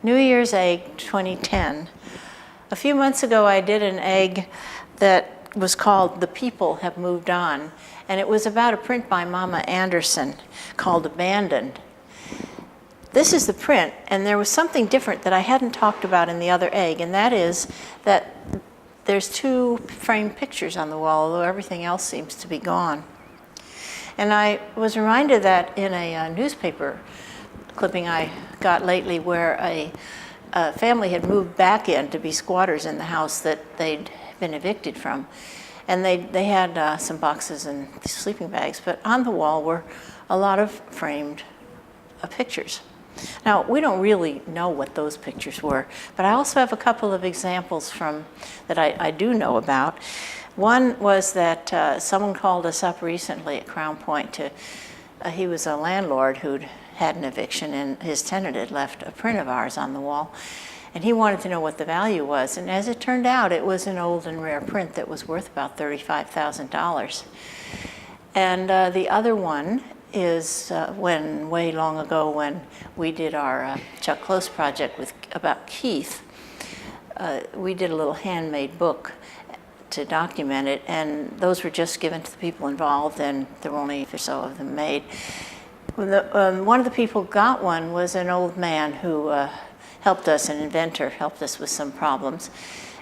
New Year's egg 2010. A few months ago I did an egg that was called The People Have Moved On, and it was about a print by Mama Anderson called Abandoned. This is the print, and there was something different that I hadn't talked about in the other egg, and that is that there's 2 framed pictures on the wall, although everything else seems to be gone. And I was reminded that in a newspaper clipping I got lately where a family had moved back in to be squatters in the house that they'd been evicted from. And they had some boxes and sleeping bags, but on the wall were a lot of framed pictures. Now, we don't really know what those pictures were, but I also have a couple of examples that I do know about. One was that someone called us up recently at Crown Point he was a landlord who'd had an eviction, and his tenant had left a print of ours on the wall, and he wanted to know what the value was. And as it turned out, it was an old and rare print that was worth about $35,000. And the other one is way long ago when we did our Chuck Close project about Keith, we did a little handmade book to document it, and those were just given to the people involved, and there were only 8 or so of them made. One of the people who got one was an old man who helped us, an inventor, helped us with some problems.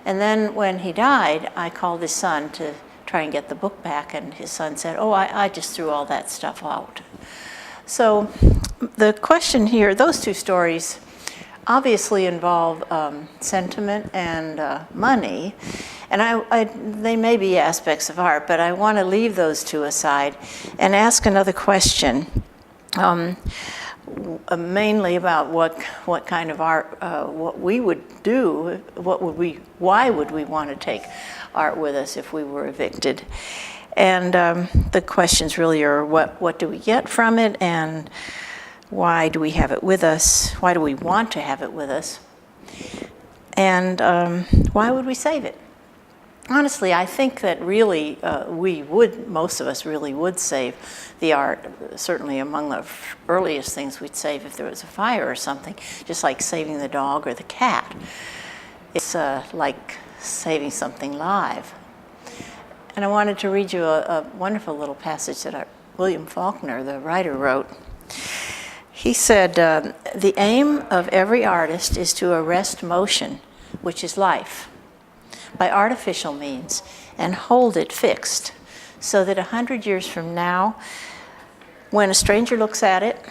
And then when he died, I called his son to try and get the book back, and his son said, "Oh, I just threw all that stuff out." So the question here, those 2 stories obviously involve sentiment and money, and they may be aspects of art, but I want to leave those 2 aside and ask another question, mainly about what kind of art, what we would do, why would we want to take art with us if we were evicted? And the questions really are what do we get from it, and why do we have it with us? Why do we want to have it with us? And why would we save it? Honestly, I think that really most of us really would save the art, certainly among the earliest things we'd save if there was a fire or something, just like saving the dog or the cat. It's like saving something live. And I wanted to read you a wonderful little passage that William Faulkner, the writer, wrote. He said, "The aim of every artist is to arrest motion, which is life, by artificial means, and hold it fixed, so that 100 years from now, when a stranger looks at it,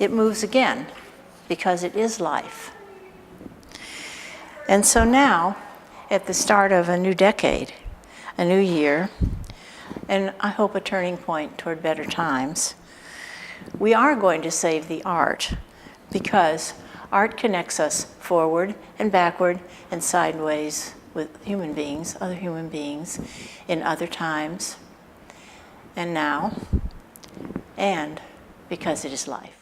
it moves again, because it is life." And so now, at the start of a new decade, a new year, and I hope a turning point toward better times, we are going to save the art, because art connects us forward and backward and sideways with human beings, other human beings, in other times, and now, and because it is life.